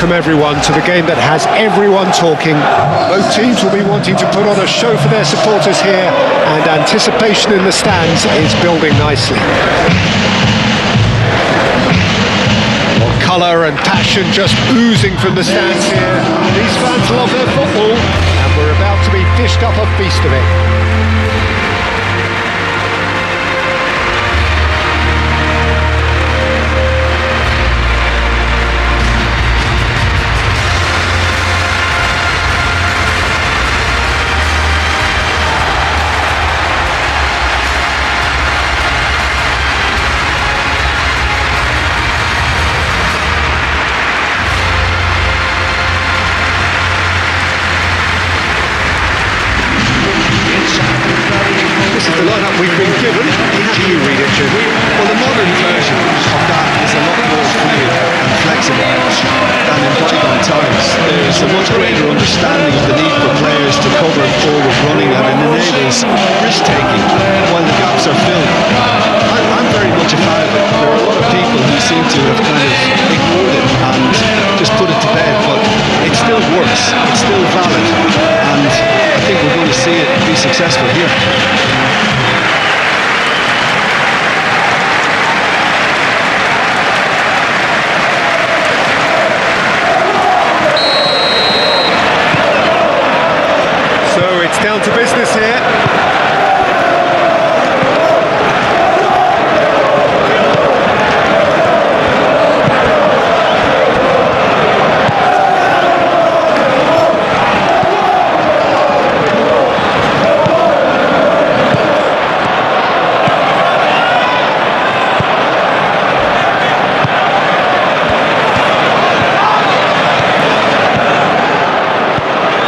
from everyone to the game that has everyone talking. Both teams will be wanting to put on a show for their supporters here, and anticipation in the stands is building nicely. Colour and passion just oozing from the stands here. These fans love their football, and we're about to be dished up a feast of it. We've been given. How do you read it, Jim? Well, the modern version of that is a lot more fluid and flexible than in bygone times. There's a much greater understanding of the need for players to cover forward running, and it enables risk-taking while the gaps are filled. I'm very much a fan of it. There are a lot of people who seem to have kind of ignored it and just put it to bed, but it still works. It's still valid, and I think we're going to see it be successful here. Down to business here.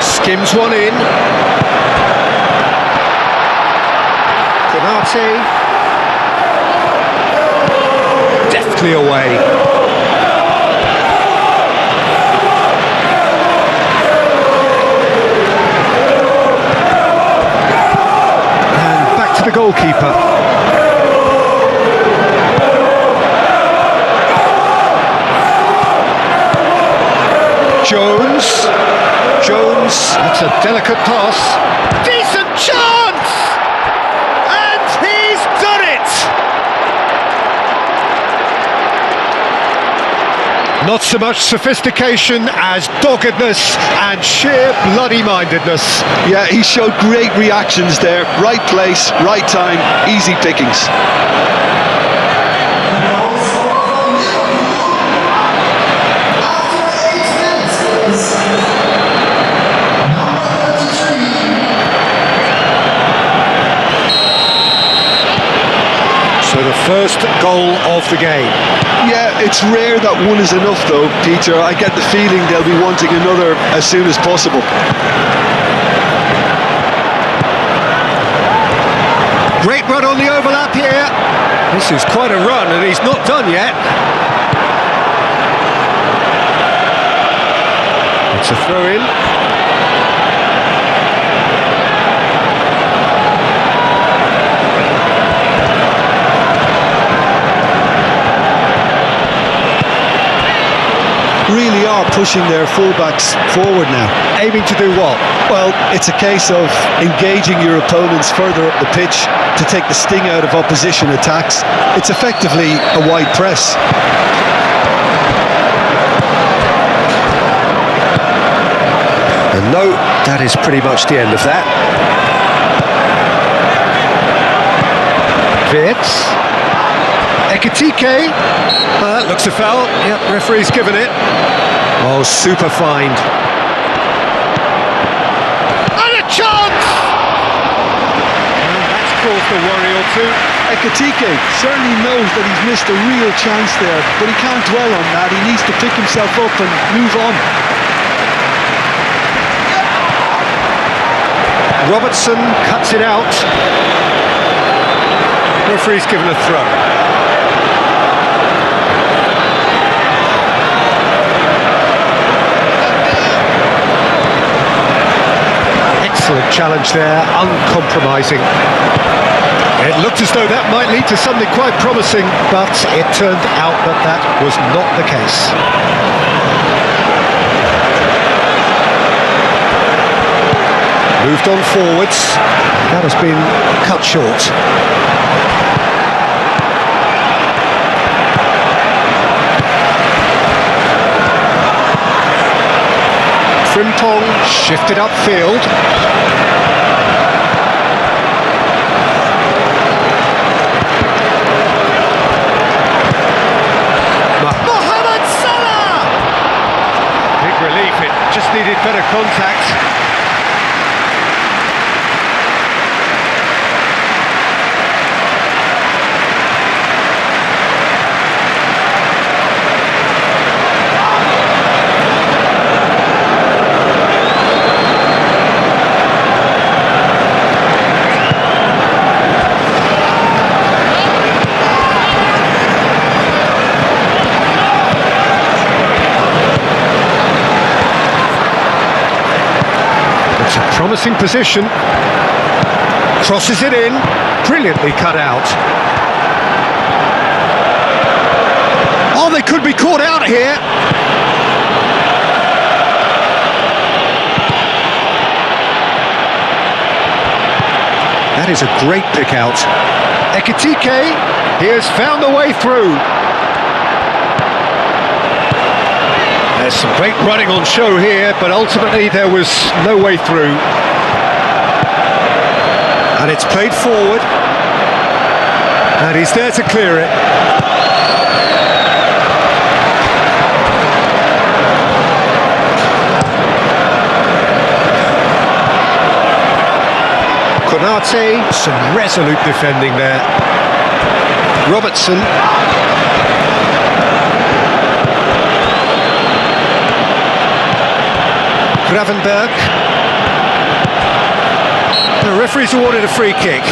Skims one in. Deftly away. And back to the goalkeeper. Jones, that's a delicate pass. Decent chance! And he's done it! Not so much sophistication as doggedness and sheer bloody-mindedness. Yeah, he showed great reactions there. Right place, right time, easy pickings. So the first goal of the game. Yeah, it's rare that one is enough though, Peter. I get the feeling they'll be wanting another as soon as possible. Great run on the overlap here. This is quite a run, and he's not done yet. It's a throw-in. Really are pushing their fullbacks forward now. Aiming to do what? Well, it's a case of engaging your opponents further up the pitch to take the sting out of opposition attacks. It's effectively a wide press. And no, that is pretty much the end of that. Vitz. Ekitike. That looks a foul. Yep, referee's given it. Oh, super find. And a chance! Well, that's caused a worry or two. Ekitike certainly knows that he's missed a real chance there, but he can't dwell on that. He needs to pick himself up and move on. Robertson cuts it out. Referee's given a throw. Excellent challenge there, uncompromising. It looked as though that might lead to something quite promising, but it turned out that that was not the case. Moved on forwards. That has been cut short. Frimpong shifted upfield. Mohamed Salah! Big relief, it just needed better contact. It's a promising position. Crosses it in. Brilliantly cut out. Oh, they could be caught out here. That is a great pick out. Ekitike, he has found a way through. There's some great running on show here, but ultimately there was no way through. And it's played forward. And he's there to clear it. Konate, some resolute defending there. Robertson. Gravenberg. The referee's awarded a free kick.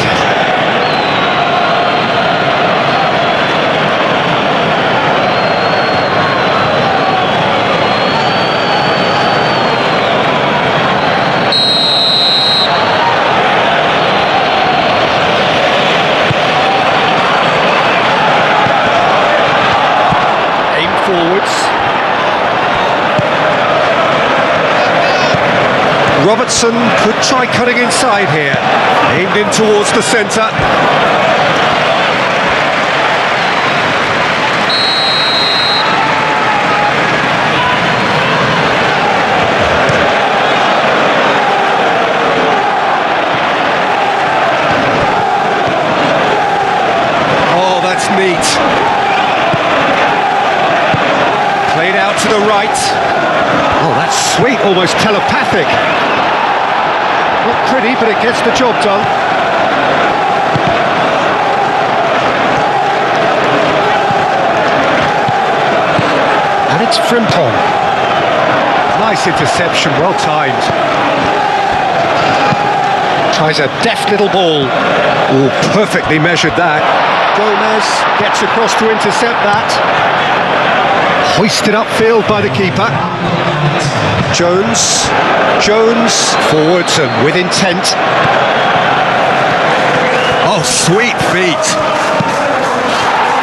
Aim forwards. Robertson could try cutting inside here. Aimed in towards the centre. Oh, that's neat. Played out to the right. Oh, that's sweet, almost telepathic. Not pretty, but it gets the job done. And it's Frimpong. Nice interception, well timed. Tries a deft little ball. Oh, perfectly measured that. Gomez gets across to intercept that. Hoisted upfield by the keeper. Jones forwards and with intent. Oh, sweet feet.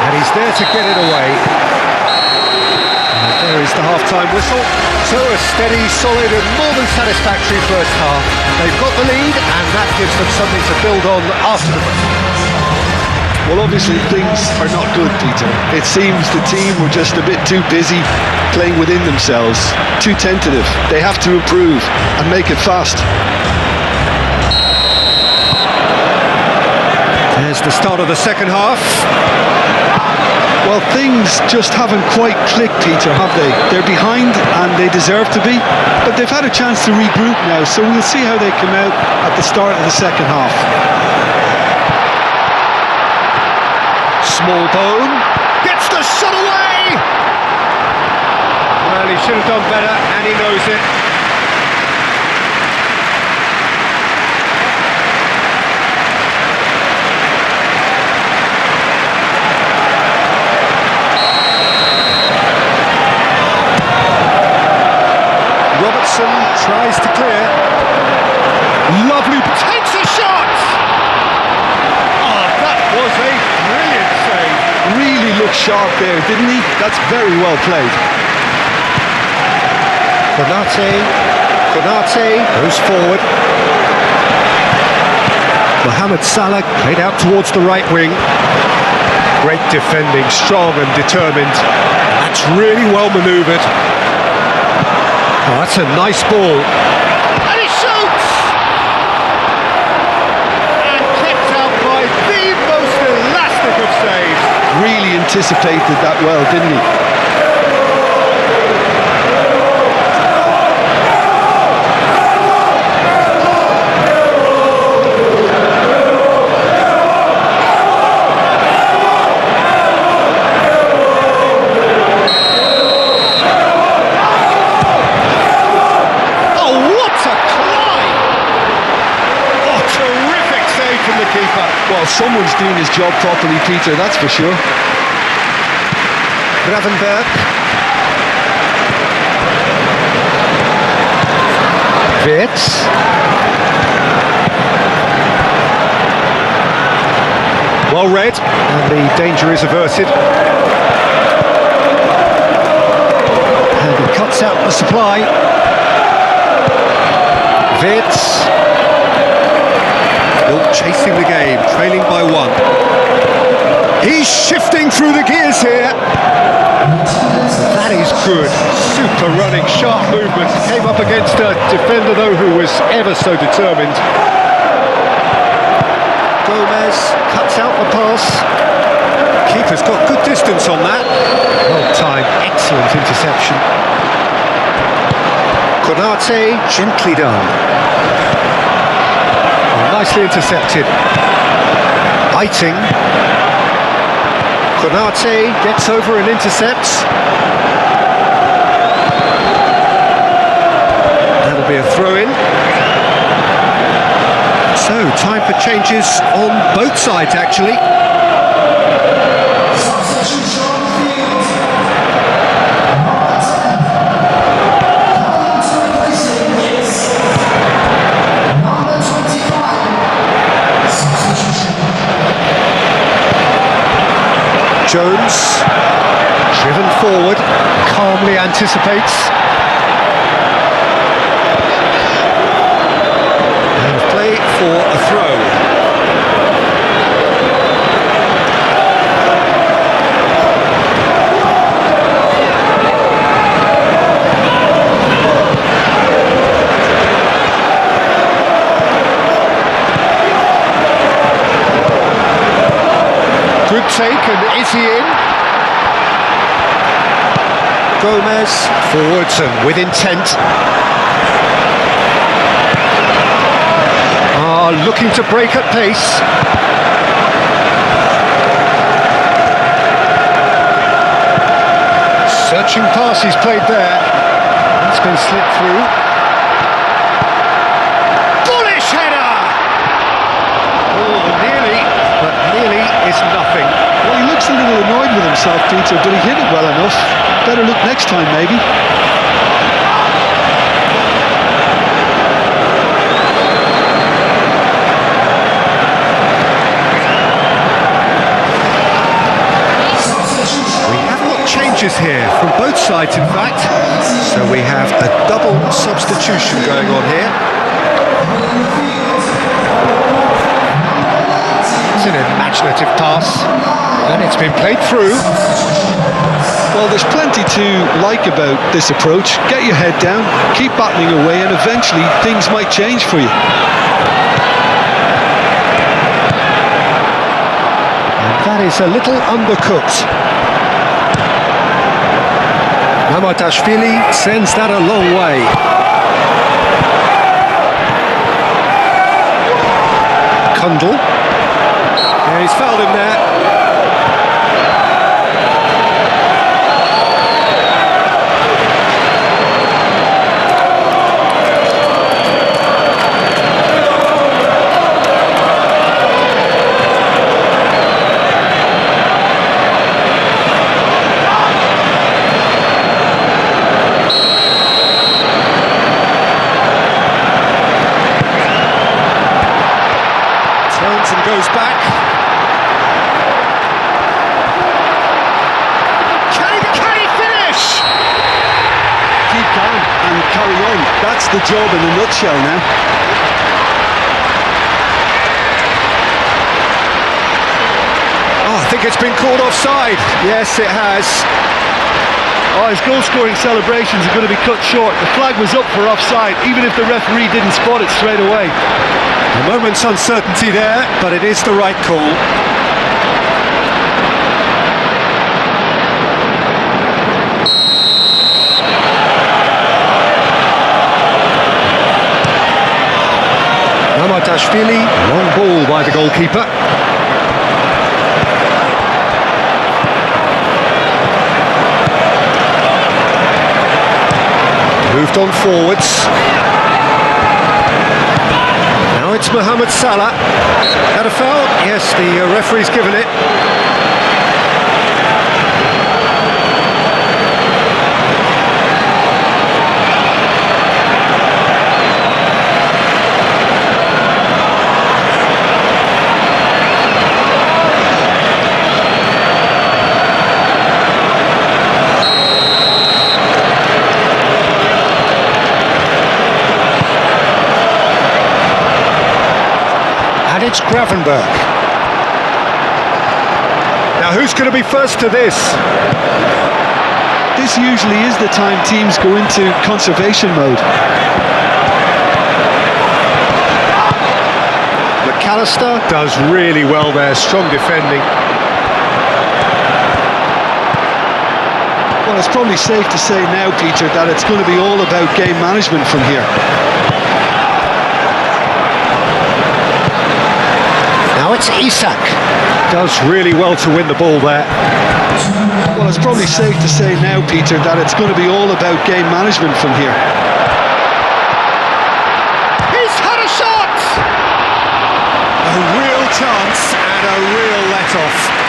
And he's there to get it away. And there is the half-time whistle. So a steady, solid and more than satisfactory first half. They've got the lead and that gives them something to build on after the break. Well, obviously things are not good, Peter. It seems the team were just a bit too busy playing within themselves, too tentative. They have to improve and make it fast. There's the start of the second half. Well, things just haven't quite clicked, Peter, have they? They're behind and they deserve to be, but they've had a chance to regroup now, so we'll see how they come out at the start of the second half. Smallbone gets the shot away! Well, he should have done better, and he knows it. Robertson tries to clear. Lovely, takes a shot! Oh, that was a brilliant save. Really looked sharp there, didn't he? That's very well played. Konate goes forward. Mohamed Salah played out towards the right wing. Great defending, strong and determined. That's really well manoeuvred. Oh, that's a nice ball. And he shoots! And kept out by the most elastic of saves. Really anticipated that well, didn't he? Well, someone's doing his job properly, Peter, that's for sure. Gravenberg. Wirtz. Well read, and the danger is averted. And he cuts out the supply. Wirtz. Chasing the game, trailing by 1. He's shifting through the gears here. That is good. Super running, sharp movement. Came up against a defender, though, who was ever so determined. Gomez cuts out the pass. Keeper's got good distance on that. Well timed, excellent interception. Konate, gently done. Nicely intercepted. Eiting. Konate gets over and intercepts. That'll be a throw-in. So, time for changes on both sides, actually. Jones, driven forward, calmly anticipates. And play for a throw. Good take, and is he in? Gomez, forwards and with intent. Looking to break at pace. Searching pass he's played there. It's been slipped through. Bullish header! Oh, nearly, but nearly is nothing. Well, he looks a little annoyed with himself, Peter, but he hit it well enough. Better look next time, maybe. Here from both sides, in fact, so we have a double substitution going on here. It's an imaginative pass, and it's been played through. Well, there's plenty to like about this approach. Get your head down, keep battling away, and eventually things might change for you. And that is a little undercooked. Mamardashvili sends that a long way. Kundal. Yeah, he's fouled him there. And goes back. Can he finish? Keep calm and carry on. That's the job in a nutshell now. think it's been called offside. Yes, it has. Oh, his goal-scoring celebrations are going to be cut short. The flag was up for offside, even if the referee didn't spot it straight away. A moment's uncertainty there, but it is the right call. Mamadashvili, long ball by the goalkeeper. Moved on forwards. Now it's Mohamed Salah. Had a foul? Yes, the referee's given it. It's Gravenberg. Now who's going to be first to this? This usually is the time teams go into conservation mode. McAllister does really well there, strong defending. Well, it's probably safe to say now, Peter, that it's going to be all about game management from here. Now it's Isak. Does really well to win the ball there. Well, it's probably safe to say now, Peter, that it's going to be all about game management from here. He's had a shot! A real chance and a real let-off.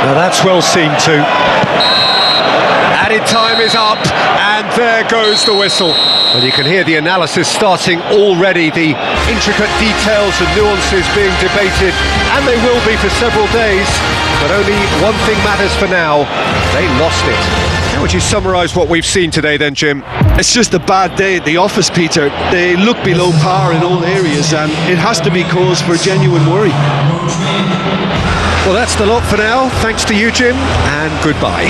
Now that's well seen too. Added time is up, and there goes the whistle. And you can hear the analysis starting already, the intricate details and nuances being debated, and they will be for several days. But only one thing matters for now: they lost it. How would you summarise what we've seen today then, Jim? It's just a bad day at the office, Peter. They look below par in all areas, and it has to be cause for genuine worry. Well, that's the lot for now. Thanks to you, Jim, and goodbye.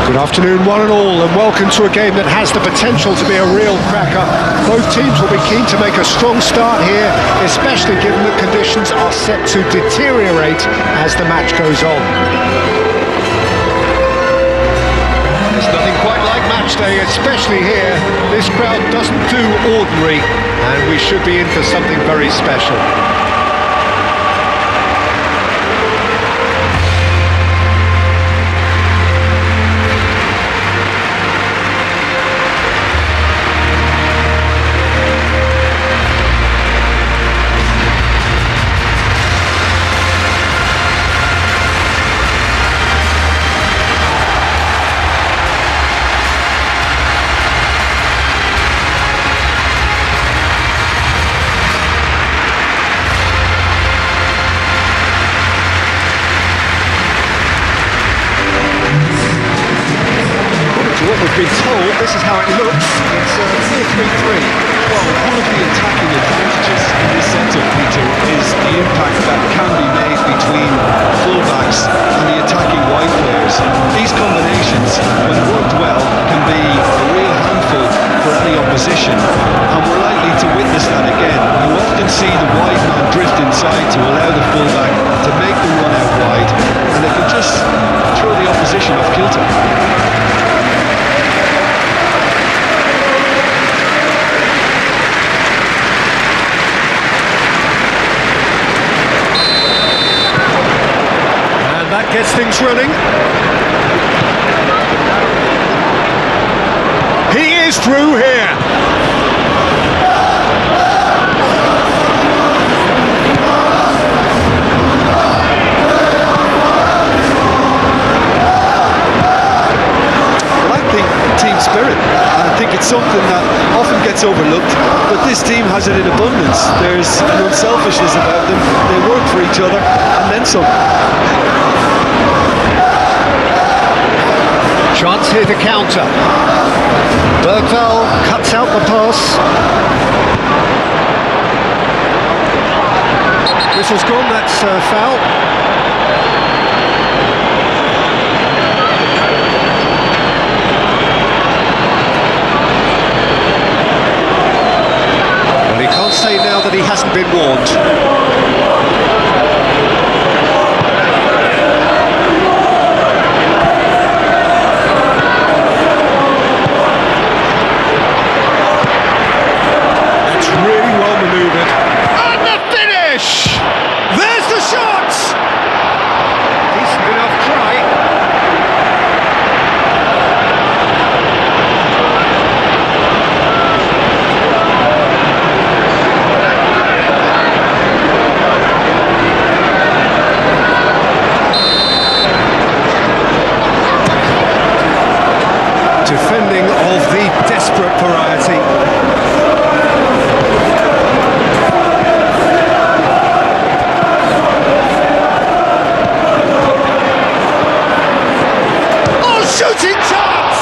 Good afternoon, one and all, and welcome to a game that has the potential to be a real cracker. Both teams will be keen to make a strong start here, especially given that conditions are set to deteriorate as the match goes on. There's nothing quite like match day, especially here. This crowd doesn't do ordinary, and we should be in for something very special. been told this is how it looks. It's 4-3-3. Well, one of the attacking advantages in this setup, Peter, is the impact that can be made between fullbacks and the attacking wide players. These combinations, when worked well, can be a real handful for any opposition, and we're likely to witness that again. You often see the wide man drift inside to allow the fullback to make the run out wide, and they can just throw the opposition off kilter. That gets things running. He is through here. Well, I think team spirit. I think it's something that often gets overlooked, but this team has it in abundance. There's an unselfishness about them. They work for each other, and then some. Chance here to counter. Bergvall cuts out the pass. Whistle's gone, that's foul. Well, he can't say now that he hasn't been warned. Defending of the desperate variety. Oh, shooting chance!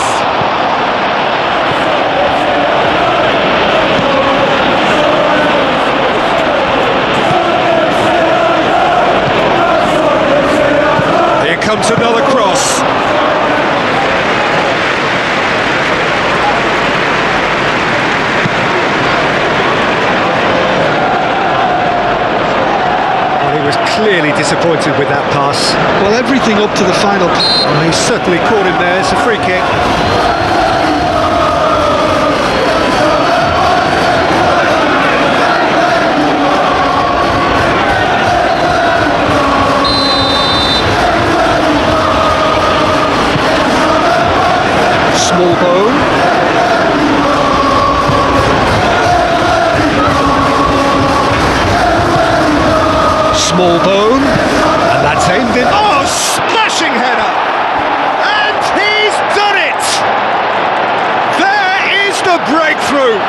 Here comes another cross. Clearly disappointed with that pass. Well, everything up to the final. Oh, he's certainly caught him there. It's a free kick. Small bone. Small bone, and that's aimed in. Oh, smashing header! And he's done it! There is the breakthrough!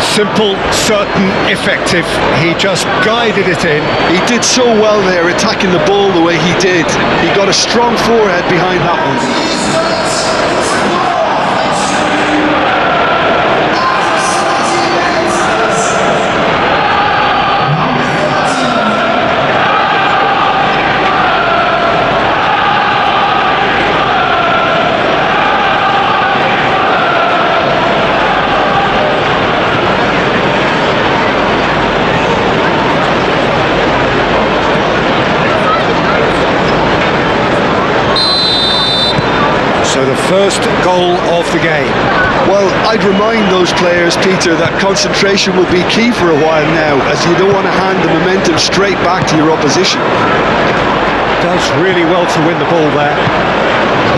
Simple, certain, effective. He just guided it in. He did so well there, attacking the ball the way he did. He got a strong forehead behind that one. So the first goal of the game. Well, I'd remind those players, Peter, that concentration will be key for a while now, as you don't want to hand the momentum straight back to your opposition. Does really well to win the ball there.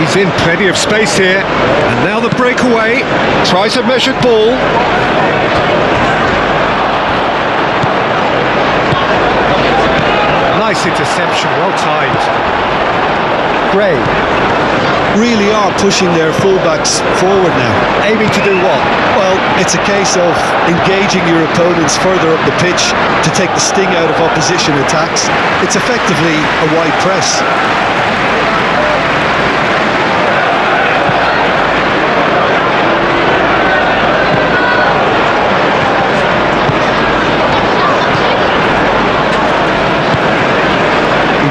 He's in plenty of space here, and now the breakaway. Tries a measured ball. Nice interception, well timed. Gray. Really are pushing their fullbacks forward now. Aiming to do what? Well, it's a case of engaging your opponents further up the pitch to take the sting out of opposition attacks. It's effectively a wide press.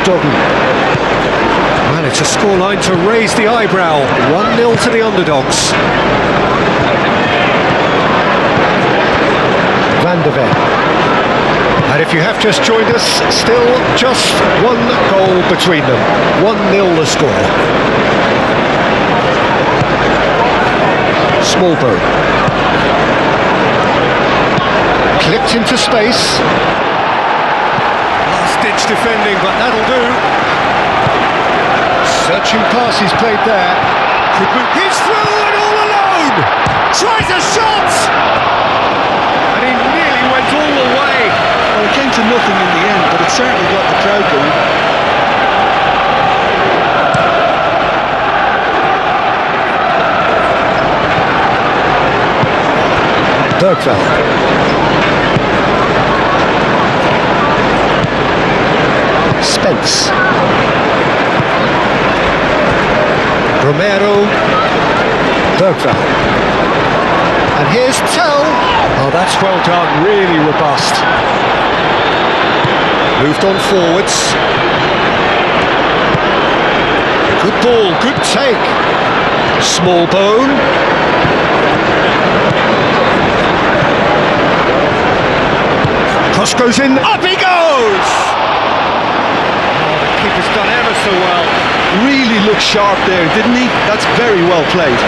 Udogi. Well, it's a scoreline to raise the eyebrow. 1-0 to the underdogs. Van de Ven. And if you have just joined us, still just one goal between them. 1-0 the score. Smallbone. Clipped into space. Last-ditch defending, but that'll do. Searching pass he's played there. He's through and all alone! Tries a shot! And he nearly went all the way. Well, it came to nothing in the end, but it certainly got the crowd going. Bergveld. Spence. Romero. Bergveld. And here's Tell. Oh, that's well done, really robust. Moved on forwards. Good ball, good take. Smallbone. Cross goes in, up he goes! Oh, the keeper's done ever so well. Really looked sharp there, didn't he? That's very well played.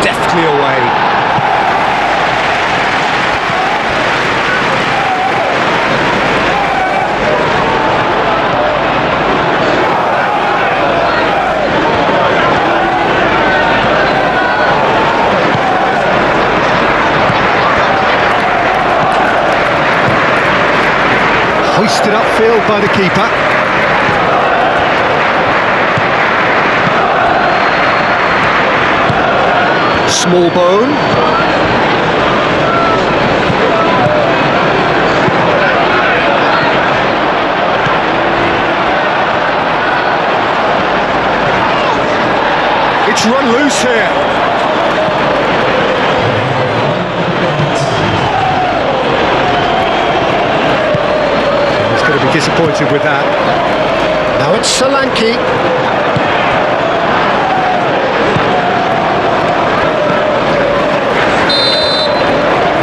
Deftly away. Hoisted upfield by the keeper. Smallbone. It's run loose here. Disappointed with that. Now it's Solanke.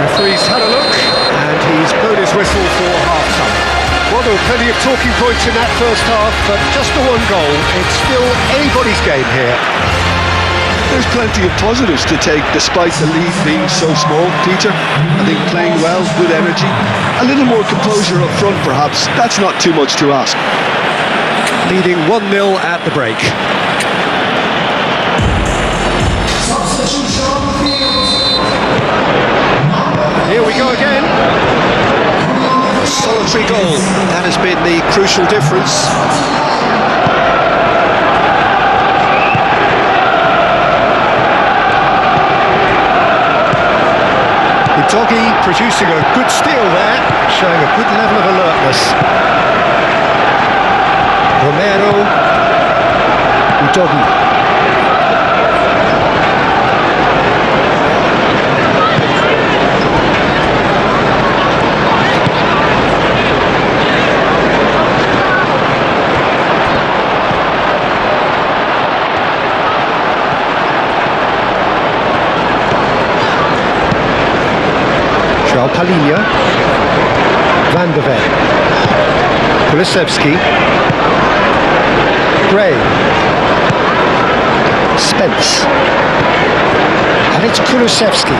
Referee's had a look and he's blown his whistle for half-time. Well, there were plenty of talking points in that first half, but just the one goal. It's still anybody's game here. There's plenty of positives to take despite the lead being so small, Peter. I think playing well, good energy, a little more composure up front perhaps. That's not too much to ask. Leading 1-0 at the break. Here we go again. A solitary goal. That has been the crucial difference. Udogi producing a good steal there, showing a good level of alertness. Romero. Udogi. Palinha, Van de Ven, Kulusevski, Gray, Spence, and it's Kulusevski.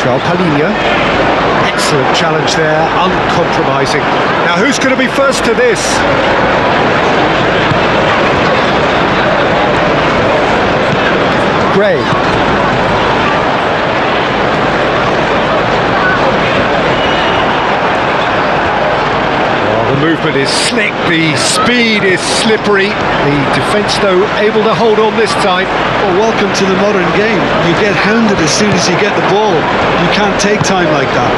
Palinha, excellent challenge there, uncompromising. Now who's going to be first to this? Gray. The movement is slick, the speed is slippery. The defence, though, able to hold on this time. Well, welcome to the modern game. You get hounded as soon as you get the ball. You can't take time like that.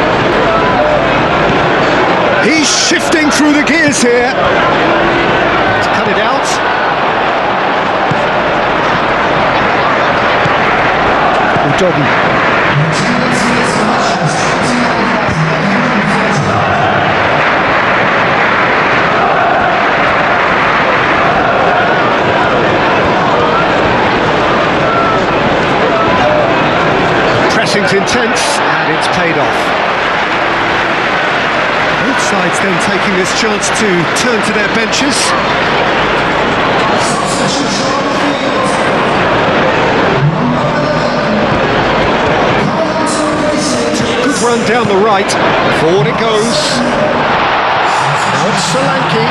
He's shifting through the gears here. He's cut it out. Jordan. Pressing's intense, and it's paid off. Both sides then taking this chance to turn to their benches. Good run down the right. Forward it goes. Now it's Solanke.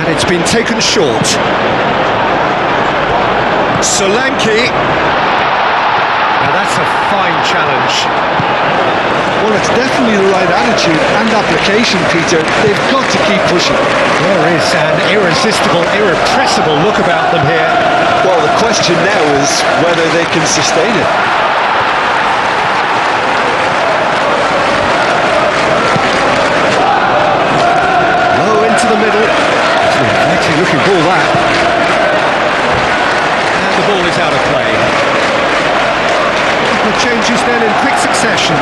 It's been taken short. Solanke. Now that's a fine challenge. Well, it's definitely the right attitude and application, Peter. They've got to keep pushing. There is an irresistible, irrepressible look about them here. Well, the question now is whether they can sustain it. Low into the middle. Actually looking ball that. And the ball is out of play. A couple of changes then in quick succession.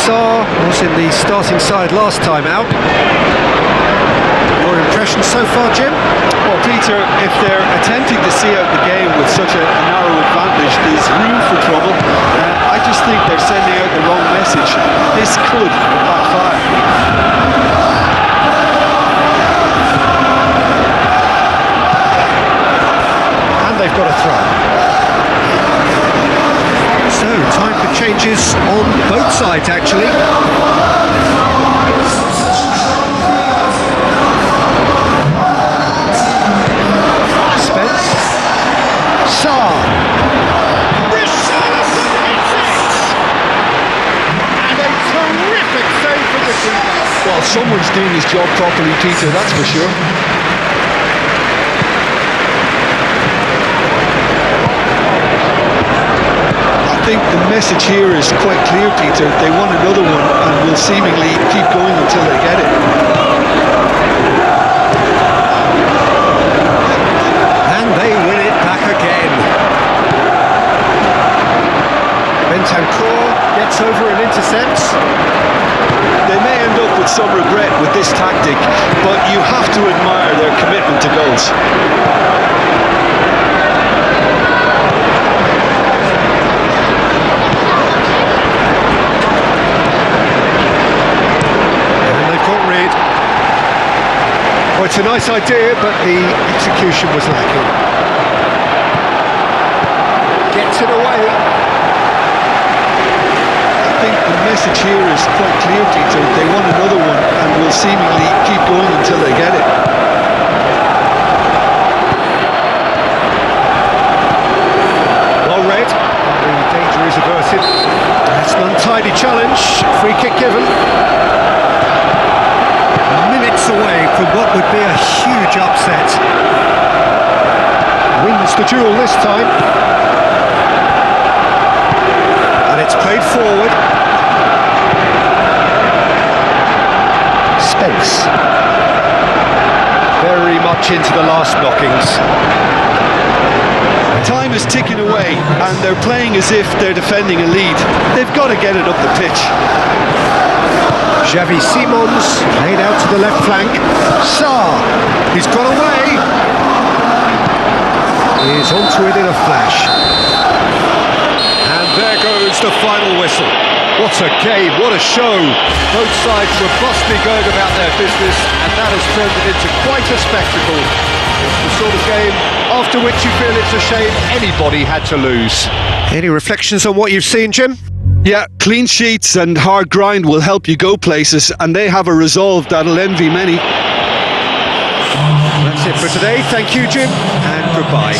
Sarr was in the starting side last time out. Your impression so far, Jim? Well, Peter, if they're attempting to see out the game with such a narrow advantage, there's room for trouble. I just think they're sending out the wrong message. This could backfire. And they've got a throw. So, time for changes on both sides, actually. Well, someone's doing his job properly, Peter, that's for sure. I think the message here is quite clear, Peter. They want another one and will seemingly keep going until they get it. And they win it back again. Bentancur gets over and intercepts. They may end up with some regret with this tactic, but you have to admire their commitment to goals. And they've got rid. Well, it's a nice idea, but the execution was lacking. Gets it away. I think the message here is quite clear, Peter. They want another one and will seemingly keep going until they get it. Well read. The danger is averted. That's an untidy challenge. Free kick given. Minutes away from what would be a huge upset. Wins the duel this time. And it's played forward. Spence. Very much into the last knockings. Time is ticking away and they're playing as if they're defending a lead. They've got to get it up the pitch. Xavi Simons laid out to the left flank. Sarr, he's got away. He's onto it in a flash. And there goes the final whistle. What a game, what a show. Both sides robustly going about their business, and that has turned it into quite a spectacle. It's the sort of game after which you feel it's a shame anybody had to lose. Any reflections on what you've seen, Jim? Yeah, clean sheets and hard grind will help you go places, and they have a resolve that'll envy many. That's it for today. Thank you, Jim, and goodbye.